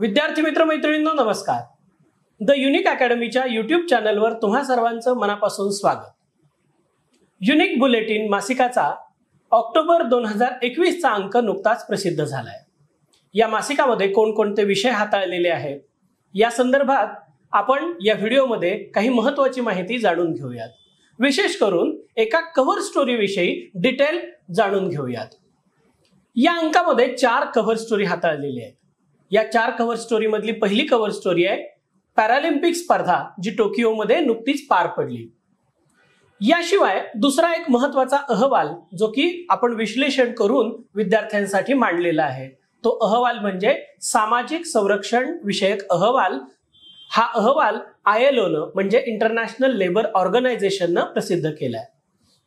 विद्यार्थी मित्र मैत्रिणींनो नमस्कार. द युनिक अकॅडमीच्या यूट्यूब चॅनलवर तुम्हा सर्वांचं मनापासून स्वागत. युनिक बुलेटिन मासिकाचा ऑक्टोबर 2021 चा अंक नुकताच प्रसिद्ध झालाय. या मासिकामध्ये कोणकोणते विषय हाताळलेले आहेत या संदर्भात आपण या व्हिडिओमध्ये काही महत्त्वाची माहिती जाणून घेऊयात. विशेष करून एका कव्हर स्टोरी विषयी डिटेल जाणून घेऊयात. या अंकामध्ये 4 कव्हर स्टोरी हाताळलेली आहेत. या 4 कव्हर स्टोरी मधली पहिली कव्हर स्टोरी आहे पॅरालिम्पिक स्पर्धा जी टोकियोमध्ये नुकतीच पार पडली. याशिवाय दुसरा एक महत्त्वाचा अहवाल जो की आपण विश्लेषण करून विद्यार्थ्यांसाठी मांडलेला आहे तो अहवाल म्हणजे सामाजिक संरक्षण विषयक अहवाल. हा अहवाल ILOनं म्हणजे इंटरनॅशनल लेबर ऑर्गनायझेशननं प्रसिद्ध केलाय.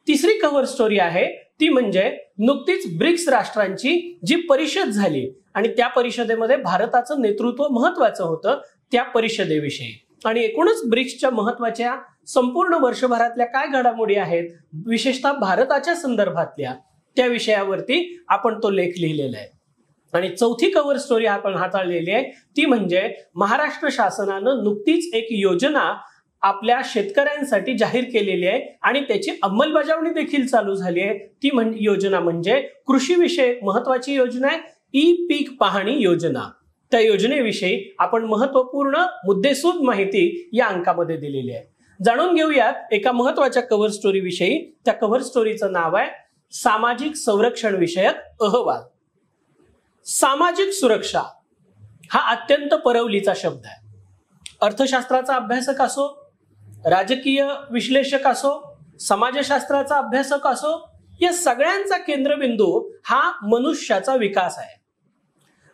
तिसरी कव्हर स्टोरी आहे ती म्हणजे नुकतीच ब्रिक्स राष्ट्रांची जी परिषद झाली आणि त्या परिषदेमध्ये भारताचं नेतृत्व महत्त्वाचं होतं त्या परिषदेविषयी आणि एकूणच ब्रिक्सच्या महत्त्वाच्या संपूर्ण वर्षभरातल्या काय घडामोडी आहेत विशेषतः भारताच्या संदर्भातल्या त्या विषयावरती आपण तो लेख लिहिलेला आहे. आणि चौथी कव्हर स्टोरी आपण हाताळलेली आहे ती म्हणजे महाराष्ट्र शासनानं नुकतीच एक योजना आपल्या शेतकऱ्यांसाठी जाहीर केलेली आहे आणि त्याची अंमलबजावणी देखील चालू झाली आहे. ती योजना म्हणजे कृषी विषयक महत्त्वाची योजना आहे ई-पीक पाहणी योजना. त्या योजनेविषयी आपण महत्त्वपूर्ण मुद्देसूद माहिती या अंकामध्ये दिलेली आहे. जाणून घेऊयात एका महत्त्वाच्या कव्हर स्टोरी विषयी. त्या कव्हर स्टोरीचं नाव आहे सामाजिक संरक्षण विषयक अहवाल. सामाजिक सुरक्षा हा अत्यंत परवलीचा शब्द आहे. अर्थशास्त्राचा अभ्यासक असो, राजकीय विश्लेषक असो, समाजशास्त्राचा अभ्यासक असो, या सगळ्यांचा केंद्रबिंदू हा मनुष्याचा विकास आहे.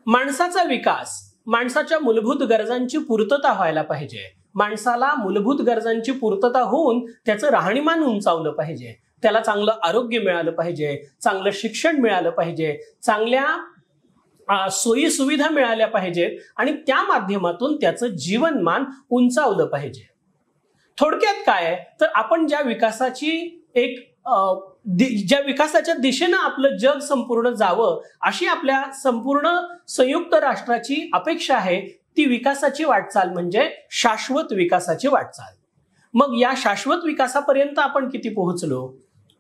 माणसाचा विकास माणसाच्या मूलभूत गरजांची पूर्तता व्हायला पाहिजे. माणसाला मूलभूत गरजांची पूर्तता होऊन त्याचं राहणीमान उंचावलं पाहिजे. त्याला चांगलं आरोग्य मिळालं पाहिजे, चांगलं शिक्षण मिळालं पाहिजे, चांगल्या सोयी सुविधा मिळाल्या पाहिजेत आणि त्या माध्यमातून त्याचं जीवनमान उंचावलं पाहिजे. थोडक्यात काय आहे तर आपण ज्या विकासाच्या दिशेनं आपलं जग संपूर्ण जावं अशी आपल्या संपूर्ण संयुक्त राष्ट्राची अपेक्षा आहे. ती विकासाची वाटचाल म्हणजे शाश्वत विकासाची वाटचाल. मग या शाश्वत विकासापर्यंत आपण किती पोहोचलो?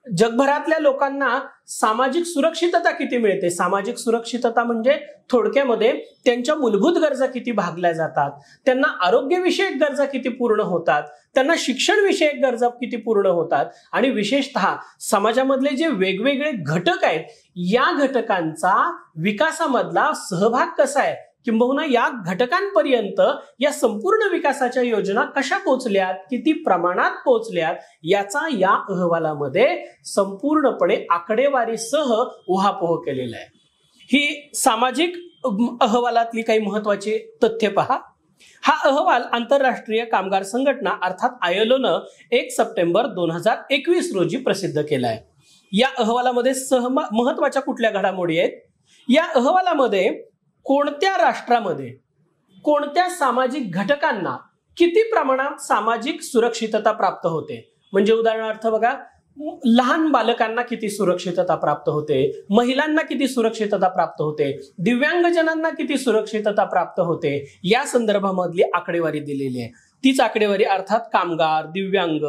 जगभरातल्या लोकांना सामाजिक सुरक्षितता किती मिळते? सामाजिक सुरक्षितता म्हणजे थोडक्यामध्ये त्यांच्या मूलभूत गरजा किती भागल्या जातात, त्यांना आरोग्यविषयक गरजा किती पूर्ण होतात, त्यांना शिक्षण विषयक गरजा किती पूर्ण होतात आणि विशेषतः समाजामधले जे वेगवेगळे घटक आहेत या घटकांचा विकासामधला सहभाग कसा आहे किंबहुना या घटकांपर्यंत या संपूर्ण विकासाच्या योजना कशा पोहोचल्यात, किती प्रमाणात पोहोचल्यात याचा या अहवालामध्ये संपूर्णपणे आकडेवारीसह उहापोह केलेला आहे. ही सामाजिक अहवालातली काही महत्त्वाची तथ्य पहा. हा अहवाल आंतरराष्ट्रीय कामगार संघटना अर्थात ILOनं 1 सप्टेंबर 2021 रोजी प्रसिद्ध केलाय. या अहवालामध्ये महत्त्वाच्या कुठल्या घडामोडी आहेत? या अहवालामध्ये कोणत्या राष्ट्रामध्ये कोणत्या सामाजिक घटकांना किती प्रमाणात सामाजिक सुरक्षितता प्राप्त होते म्हणजे उदाहरणार्थ बघा लहान बालकांना किती सुरक्षितता प्राप्त होते, महिलांना किती सुरक्षितता प्राप्त होते, दिव्यांगजनांना किती सुरक्षितता प्राप्त होते या संदर्भामधली आकडेवारी दिलेली आहे. तीच आकडेवारी अर्थात कामगार, दिव्यांग,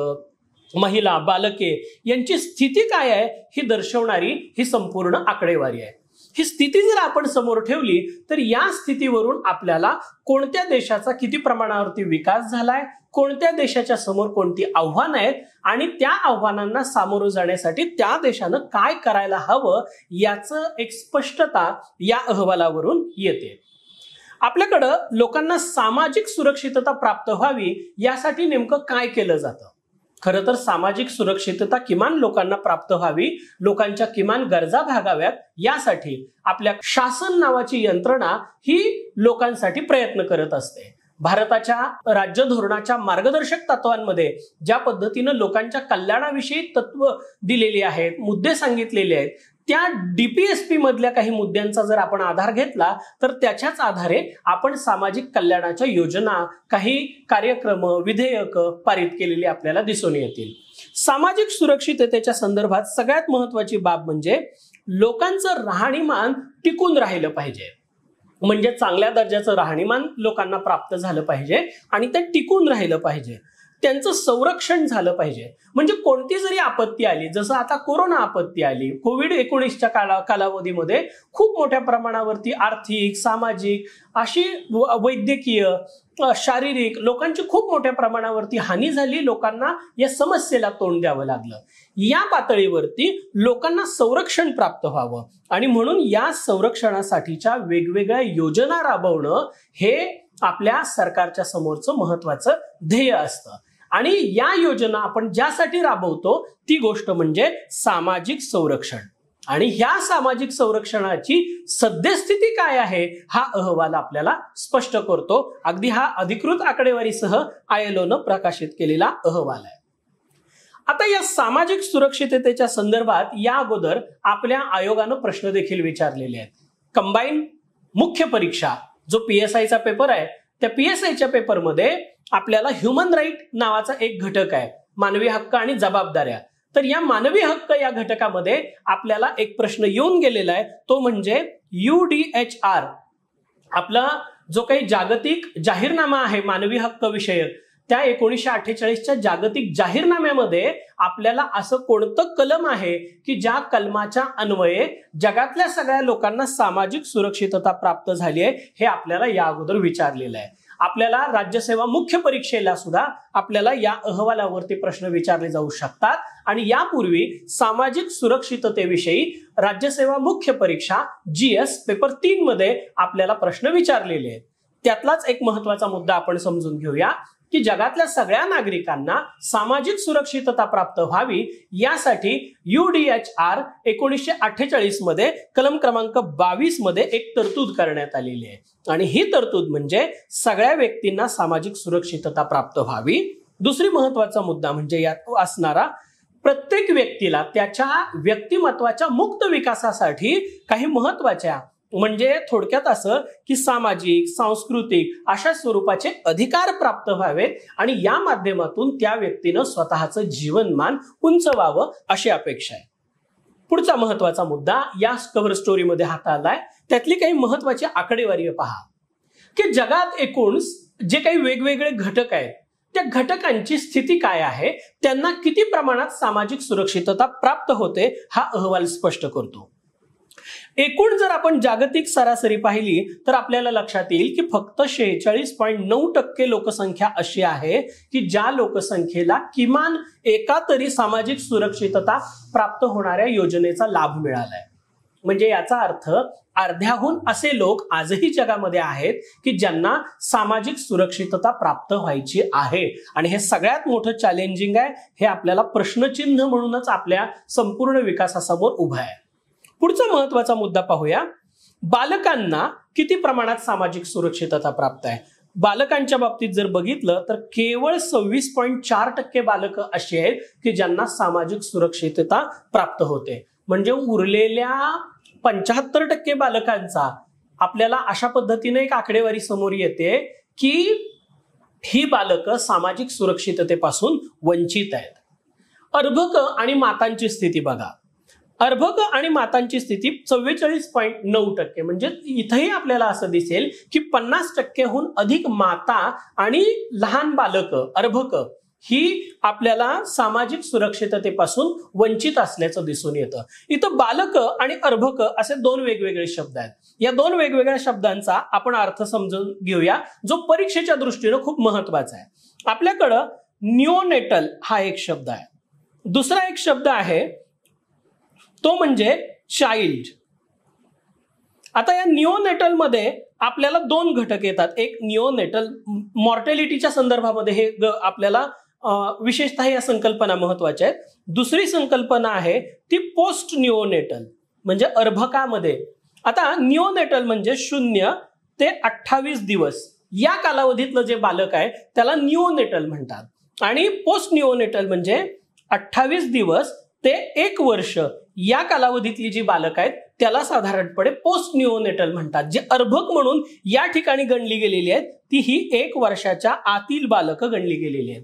महिला, बालके यांची स्थिती काय आहे ही दर्शवणारी ही संपूर्ण आकडेवारी आहे. ही स्थिती जर आपण समोर ठेवली तर या स्थितीवरून आपल्याला कोणत्या देशाचा किती प्रमाणावरती विकास झालाय, कोणत्या देशाच्या समोर कोणती आव्हानं आहेत आणि त्या आव्हानांना सामोरं जाण्यासाठी त्या देशानं काय करायला हवं याचं एक स्पष्टता या अहवालावरून येते. आपल्याकडं लोकांना सामाजिक सुरक्षितता प्राप्त व्हावी यासाठी नेमकं काय केलं जातं? खरं तर सामाजिक सुरक्षितता किमान लोकांना प्राप्त व्हावी, लोकांच्या किमान गरजा भागाव्यात यासाठी आपल्या शासन नावाची यंत्रणा ही लोकांसाठी प्रयत्न करत असते. भारताच्या राज्य धोरणाच्या मार्गदर्शक तत्वांमध्ये ज्या पद्धतीनं लोकांच्या कल्याणाविषयी तत्व दिलेली आहेत, मुद्दे सांगितलेले आहेत त्या DPSP मधल्या काही मुद्द्यांचा जर आपण आधार घेतला तर त्याच्याच आधारे आपण सामाजिक कल्याणाच्या योजना, काही कार्यक्रम, विधेयक पारित केलेली आपल्याला दिसून येतील. सामाजिक सुरक्षिततेच्या संदर्भात सगळ्यात महत्त्वाची बाब म्हणजे लोकांचं राहणीमान टिकून राहिलं पाहिजे. म्हणजे चांगल्या दर्जाचं राहणीमान लोकांना प्राप्त झालं पाहिजे आणि ते टिकून राहिलं पाहिजे, त्यांचं संरक्षण झालं पाहिजे. म्हणजे कोणती जरी आपत्ती आली, जसं आता कोरोना आपत्ती आली, कोविड-19च्या कालावधीमध्ये खूप मोठ्या प्रमाणावरती आर्थिक, सामाजिक, अशी वैद्यकीय, शारीरिक लोकांची खूप मोठ्या प्रमाणावरती हानी झाली, लोकांना या समस्येला तोंड द्यावं लागलं. या पातळीवरती लोकांना संरक्षण प्राप्त व्हावं आणि म्हणून या संरक्षणासाठीच्या वेगवेगळ्या योजना राबवणं हे आपल्या सरकारच्या समोरचं महत्वाचं ध्येय असतं. आणि या योजना आपण ज्यासाठी राबवतो ती गोष्ट म्हणजे सामाजिक संरक्षण. आणि ह्या सामाजिक संरक्षणाची सद्यस्थिती काय आहे हा अहवाल आपल्याला स्पष्ट करतो. अगदी हा अधिकृत आकडेवारीसह ILOनं प्रकाशित केलेला अहवाल आहे. आता या सामाजिक सुरक्षिततेच्या संदर्भात या अगोदर आपल्या आयोगानं प्रश्न देखील विचारलेले आहेत. कंबाईन मुख्य परीक्षा जो PSIचा पेपर आहे, त्या PSIच्या पेपरमध्ये आपल्याला ह्युमन राईट नावाचा एक घटक आहे, मानवी हक्क आणि जबाबदाऱ्या. तर या मानवी हक्क या घटकामध्ये आपल्याला एक प्रश्न येऊन गेलेला आहे, तो म्हणजे UDHR आपला जो काही जागतिक जाहीरनामा आहे मानवी हक्क विषयक, त्या 1948च्या जागतिक जाहीरनाम्यामध्ये आपल्याला असं कोणतं कलम आहे की ज्या कलमाच्या अन्वये जगातल्या सगळ्या लोकांना सामाजिक सुरक्षितता प्राप्त झाली आहे, हे आपल्याला या अगोदर विचारलेलं आहे. आपल्याला राज्यसेवा मुख्य परीक्षेला सुद्धा आपल्याला या अहवालावरती प्रश्न विचारले जाऊ शकतात. आणि यापूर्वी सामाजिक सुरक्षिततेविषयी राज्यसेवा मुख्य परीक्षा GS पेपर 3 मध्ये आपल्याला प्रश्न विचारलेले आहेत. त्यातलाच एक महत्वाचा मुद्दा आपण समजून घेऊया की जगातल्या सगळ्या नागरिकांना सामाजिक सुरक्षितता प्राप्त व्हावी यासाठी UDHR 1948 मध्ये कलम क्रमांक 22 मध्ये एक तरतूद करण्यात आलेली आहे. आणि ही तरतूद म्हणजे सगळ्या व्यक्तींना सामाजिक सुरक्षितता प्राप्त व्हावी. दुसरी महत्वाचा मुद्दा म्हणजे यात असणारा प्रत्येक व्यक्तीला त्याच्या व्यक्तिमत्वाच्या मुक्त विकासासाठी काही महत्वाच्या म्हणजे थोडक्यात असं की सामाजिक, सांस्कृतिक अशा स्वरूपाचे अधिकार प्राप्त व्हावेत आणि या माध्यमातून त्या व्यक्तीनं स्वतःचं जीवनमान उंचवावं अशी अपेक्षा आहे. पुढचा महत्वाचा मुद्दा या कव्हर स्टोरीमध्ये हाताळलाय, त्यातली काही महत्वाची आकडेवारी पहा की जगात एकूण जे काही वेगवेगळे घटक आहेत त्या घटकांची स्थिती काय आहे, त्यांना किती प्रमाणात सामाजिक सुरक्षितता प्राप्त होते हा अहवाल स्पष्ट करतो. एकूण जर आपण जागतिक सरासरी पाहिली तर आपल्याला लक्षात येईल की फक्त 46.9% लोकसंख्या अशी आहे की ज्या लोकसंख्येला किमान एका तरी सामाजिक सुरक्षितता प्राप्त होणाऱ्या योजनेचा लाभ मिळालाय. म्हणजे याचा अर्थ अर्ध्याहून असे लोक आजही जगामध्ये आहेत की ज्यांना सामाजिक सुरक्षितता प्राप्त व्हायची आहे. आणि हे सगळ्यात मोठं चॅलेंजिंग आहे, हे आपल्याला प्रश्नचिन्ह म्हणूनच आपल्या संपूर्ण विकासासमोर उभं आहे. पुढचा महत्वाचा मुद्दा पाहूया, बालकांना किती प्रमाणात सामाजिक सुरक्षितता प्राप्त आहे. बालकांच्या बाबतीत जर बघितलं तर केवळ 26.4% बालकं अशी आहेत की ज्यांना सामाजिक सुरक्षितता प्राप्त होते. म्हणजे उरलेल्या 75% बालकांचा आपल्याला अशा पद्धतीने एक आकडेवारी समोर येते की ही बालकं सामाजिक सुरक्षिततेपासून वंचित आहेत. अर्भक आणि मातांची स्थिती बघा. अर्भक आणि मातांची स्थिती 44.9%. म्हणजे इथंही आपल्याला असं दिसेल की 50%हून अधिक माता आणि लहान बालकं अर्भक ही आपल्याला सामाजिक सुरक्षिततेपासून वंचित असल्याचं दिसून येतं. इथं बालक आणि अर्भक असे दोन वेगवेगळे शब्द आहेत. या दोन वेगवेगळ्या शब्दांचा आपण अर्थ समजून घेऊया जो परीक्षेच्या दृष्टीनं खूप महत्वाचा आहे. आपल्याकडं निओनेटल हा एक शब्द आहे, दुसरा एक शब्द आहे तो म्हणजे चाइल्ड. आता या निओनेटल मध्ये आपल्याला दोन घटक येतात. एक निओनेटल मॉर्टॅलिटीच्या संदर्भामध्ये हे आपल्याला विशेषतः या संकल्पना महत्वाच्या आहेत. दुसरी संकल्पना आहे ती पोस्ट निओनेटल म्हणजे अर्भकामध्ये. आता निओनेटल म्हणजे 0 ते 28 दिवस या कालावधीतलं जे बालक आहे त्याला निओनेटल म्हणतात आणि पोस्ट निओनेटल म्हणजे 28 दिवस ते 1 वर्ष या कालावधीतली जी बालक आहेत त्याला साधारणपणे पोस्ट निओनेटल म्हणतात. जे अर्भक म्हणून या ठिकाणी गणली गेलेली आहेत ती ही 1 वर्षाच्या आतील बालकं गणली गेलेली आहेत.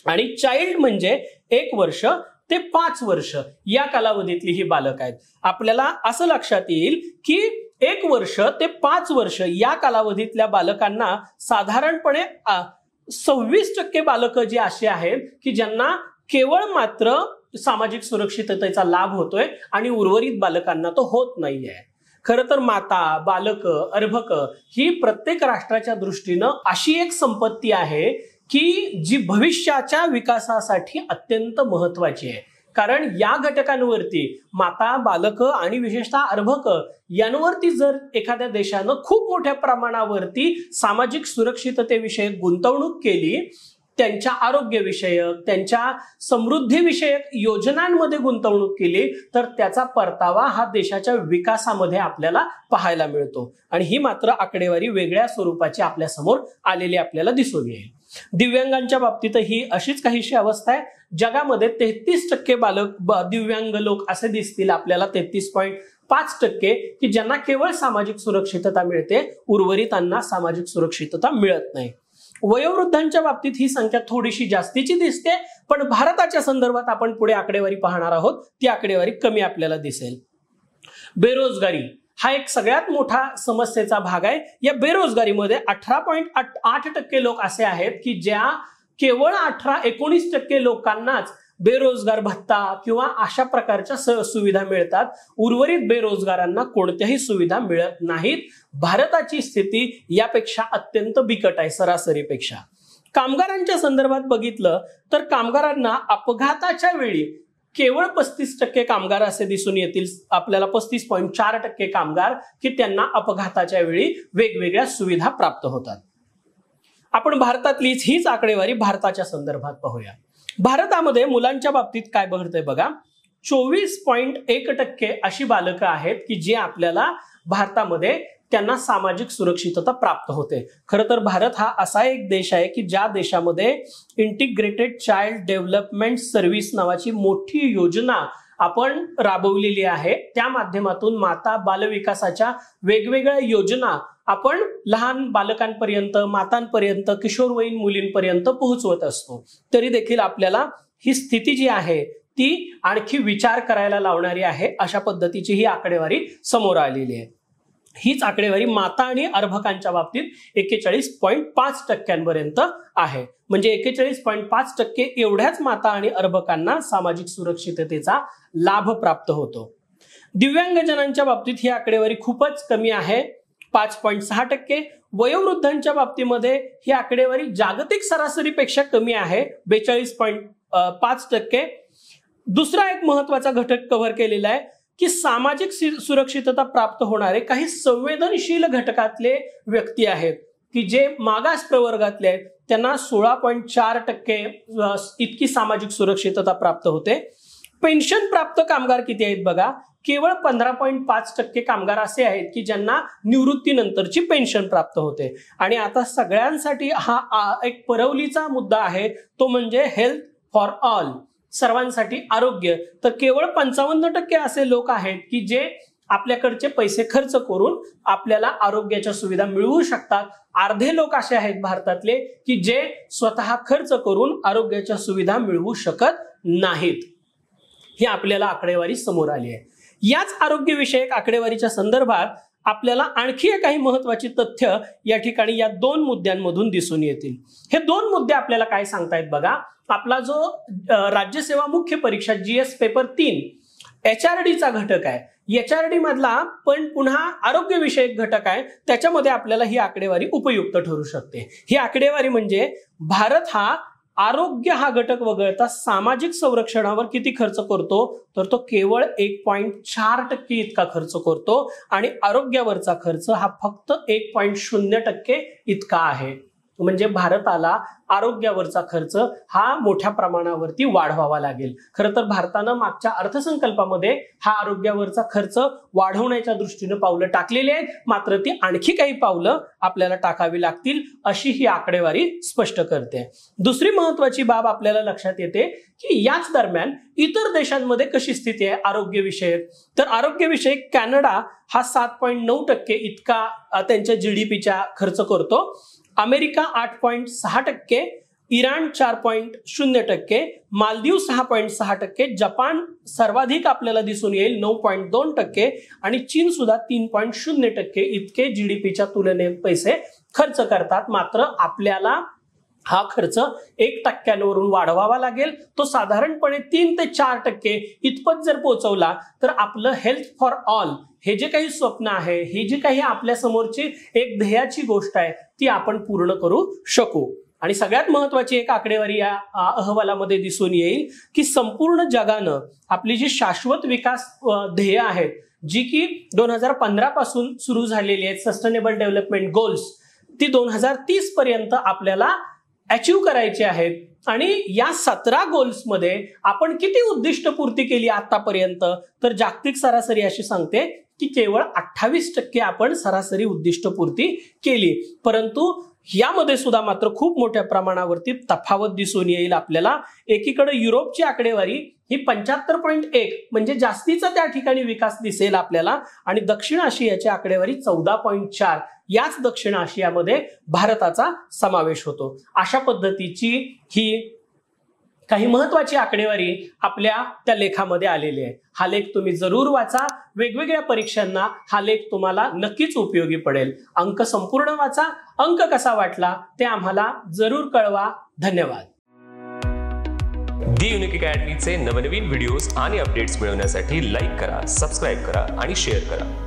आणि चाइल्ड म्हणजे 1 वर्ष ते 5 वर्ष या कालावधीतली ही बालक आहेत. आपल्याला असं लक्षात येईल की 1 वर्ष ते 5 वर्ष या कालावधीतल्या बालकांना साधारणपणे 26% बालकं जी अशी आहेत की ज्यांना केवळ मात्र सामाजिक सुरक्षिततेचा लाभ होतोय आणि उर्वरित बालकांना तो होत नाहीये. खरं तर माता, बालक, अर्भक ही प्रत्येक राष्ट्राच्या दृष्टीनं अशी एक संपत्ती आहे की जी भविष्याच्या विकासासाठी अत्यंत महत्वाची आहे. कारण या घटकांवरती माता, बालक आणि विशेषतः अर्भक यांवरती जर एखाद्या देशानं खूप मोठ्या प्रमाणावरती सामाजिक सुरक्षिततेविषयक गुंतवणूक केली, त्यांच्या आरोग्यविषयक, त्यांच्या समृद्धीविषयक योजनांमध्ये गुंतवणूक केली, तर त्याचा परतावा हा देशाच्या विकासामध्ये आपल्याला पाहायला मिळतो. आणि ही मात्र आकडेवारी वेगळ्या स्वरूपाची आपल्या समोर आलेली आपल्याला दिसून येईल. दिव्यांगांच्या बाबतीत ही अशीच काहीशी अवस्था आहे. जगामध्ये 33% दिव्यांग लोक असे दिसतील आपल्याला, 33.5% की ज्यांना केवळ सामाजिक सुरक्षितता मिळते, उर्वरितांना सामाजिक सुरक्षितता मिळत नाही. वयोवृद्धांच्या बाबतीत ही संख्या थोडीशी जास्तीची दिसते, पण भारताच्या संदर्भात आपण पुढे आकडेवारी पाहणार आहोत, ती आकडेवारी कमी आपल्याला दिसेल. बेरोजगारी हा एक सगळ्यात मोठा समस्येचा भाग आहे. या बेरोजगारीमध्ये 18.8% लोक असे आहेत की ज्या केवळ 18-19% लोकांनाच बेरोजगार भत्ता किंवा अशा प्रकारच्या सुविधा मिळतात. उर्वरित बेरोजगारांना कोणत्याही सुविधा मिळत नाहीत. भारताची स्थिती यापेक्षा अत्यंत बिकट आहे सरासरीपेक्षा. कामगारांच्या संदर्भात बघितलं तर कामगारांना अपघाताच्या वेळी केवळ 35% कामगार असे दिसून येतील आपल्याला, 35.4% कामगार की त्यांना अपघाताच्या वेळी वेगवेगळ्या सुविधा प्राप्त होतात. आपण भारतातलीच हीच आकडेवारी भारताच्या संदर्भात पाहूया. भारतामध्ये मुलांच्या बाबतीत काय घडतंय बघा. 24.1% अशी बालकं आहेत की जे आपल्याला भारतामध्ये त्यांना सामाजिक सुरक्षितता प्राप्त होते. खरं तर भारत हा असा एक देश आहे की ज्या देशामध्ये इंटिग्रेटेड चाइल्ड डेव्हलपमेंट सर्व्हिस नावाची मोठी योजना आपण राबवलेली आहे. त्या माध्यमातून माता बाल विकासाच्या वेगवेगळ्या योजना आपण लहान बालकांपर्यंत, मातांपर्यंत, किशोरवयीन मुलींपर्यंत पोहोचवत असतो. तरी देखील आपल्याला ही स्थिती जी आहे ती आणखी विचार करायला लावणारी आहे. अशा पद्धतीची ही आकडेवारी समोर आलेली आहे. हीच आकडेवारी माता आणि अर्भकांच्या बाबतीत 41.5% पर्यंत आहे. म्हणजे 41.5% एवढ्याच माता आणि अर्भकांना सामाजिक सुरक्षिततेचा लाभ प्राप्त होतो. दिव्यांगजनांच्या बाबतीत ही आकडेवारी खूपच कमी आहे, 5.6%. वयोवृद्धांच्या बाबतीमध्ये ही आकडेवारी जागतिक सरासरीपेक्षा कमी आहे, 42.5%. दुसरा एक महत्वाचा घटक कव्हर केलेला आहे की सामाजिक सुरक्षितता प्राप्त होणारे काही संवेदनशील घटकातले व्यक्ती आहेत की जे मागास प्रवर्गातले आहेत, त्यांना 16.4% इतकी सामाजिक सुरक्षितता प्राप्त होते. पेन्शन प्राप्त कामगार किती आहेत बघा, केवळ 15.5% कामगार असे आहेत की ज्यांना निवृत्तीनंतरची पेन्शन प्राप्त होते. आणि आता सगळ्यांसाठी हा एक परवलीचा मुद्दा आहे, तो म्हणजे हेल्थ फॉर ऑल, सर्वांसाठी आरोग्य. तर केवळ 55% असे लोक आहेत की जे आपल्याकडचे पैसे खर्च करून आपल्याला आरोग्याच्या सुविधा मिळवू शकतात. अर्धे लोक असे आहेत भारतातले की जे स्वतः खर्च करून आरोग्याच्या सुविधा मिळवू शकत नाहीत. ही आपल्याला आकडेवारी समोर आली आहे. याच आरोग्यविषयक आकडेवारीच्या संदर्भात आपल्याला आणखी काही महत्वाची तथ्य या ठिकाणी या 2 मुद्द्यांमधून दिसून येतील. हे 2 मुद्दे आपल्याला काय सांगतायत बघा. आपला जो राज्यसेवा मुख्य परीक्षा GS पेपर 3 HRDचा घटक आहे, HRD मधला पण पुन्हा आरोग्य विषयक घटक आहे, त्याच्यामध्ये आपल्याला ही आकडेवारी उपयुक्त ठरू शकते. ही आकडेवारी म्हणजे भारत हा आरोग्य हा घटक वगळता सामाजिक संरक्षणावर किती खर्च करतो, तर तो केवळ 1.4% इतका खर्च करतो आणि आरोग्यावरचा खर्च हा फक्त 1.0% इतका आहे. म्हणजे भारताला आरोग्यावरचा खर्च हा मोठ्या प्रमाणावरती वाढवावा लागेल. खरं तर भारतानं मागच्या अर्थसंकल्पामध्ये हा आरोग्यावरचा खर्च वाढवण्याच्या दृष्टीने पावलं टाकलेली आहेत, मात्र ती आणखी काही पावलं आपल्याला टाकावी लागतील अशी ही आकडेवारी स्पष्ट करते. दुसरी महत्वाची बाब आपल्याला लक्षात येते की याच दरम्यान इतर देशांमध्ये कशी स्थिती आहे आरोग्यविषयक. तर आरोग्यविषयक कॅनडा हा 7.9% इतका त्यांच्या GDPच्या खर्च करतो. अमेरिका 8.6%, इराण 4.0%, मालदीव 6.6%, जपान सर्वाधिक आपल्याला दिसून येईल 9.2% आणि चीन सुद्धा 3.0% इतके जीडीपीच्या तुलनेत पैसे खर्च करतात. मात्र आपल्याला हा खर्च 1% वाढवावा लागेल. तो साधारणपणे 3 ते 4% इतपत जर पोहोचवला तर आपलं हेल्थ फॉर ऑल हे जे काही स्वप्न आहे, ही जी काही आपल्या समोरची एक ध्येयाची गोष्ट आहे ती आपण पूर्ण करू शकू. आणि सगळ्यात महत्वाची एक आकडेवारी या अहवालामध्ये दिसून येईल की संपूर्ण जगानं आपली जी शाश्वत विकास ध्येय आहेत, जी की 2015 पासून सुरू झालेली आहेत, सस्टेनेबल डेव्हलपमेंट गोल्स, ती 2030 पर्यंत आपल्याला अचीव्ह करायची आहेत. आणि या 17 गोल्समध्ये आपण किती उद्दिष्ट पूर्ती केली आतापर्यंत, तर जागतिक सरासरी अशी सांगते की केवळ 28% आपण सरासरी उद्दिष्ट पूर्ती केली. परंतु यामध्ये सुद्धा मात्र खूप मोठ्या प्रमाणावरती तफावत दिसून येईल आपल्याला. एकीकडे युरोपची आकडेवारी ही 75.1 म्हणजे जास्तीचा त्या ठिकाणी विकास दिसेल आपल्याला, आणि दक्षिण आशियाची आकडेवारी 14.4, याच दक्षिण आशियामध्ये भारताचा समावेश होतो. अशा पद्धतीची ही काही महत्वाची आकडेवारी आपल्या त्या लेखामध्ये आलेली आहे. हा लेख तुम्ही जरूर वाचा. वेगवेगळ्या परीक्षांना हा लेख तुम्हाला नक्कीच उपयोगी पडेल. अंक संपूर्ण वाचा. अंक कसा वाटला ते आम्हाला जरूर कळवा. धन्यवाद. दी युनिक अकॅडमीचे नवनवीन व्हिडिओज आणि अपडेट्स मिळवण्यासाठी लाईक करा, सबस्क्राईब करा आणि शेअर करा.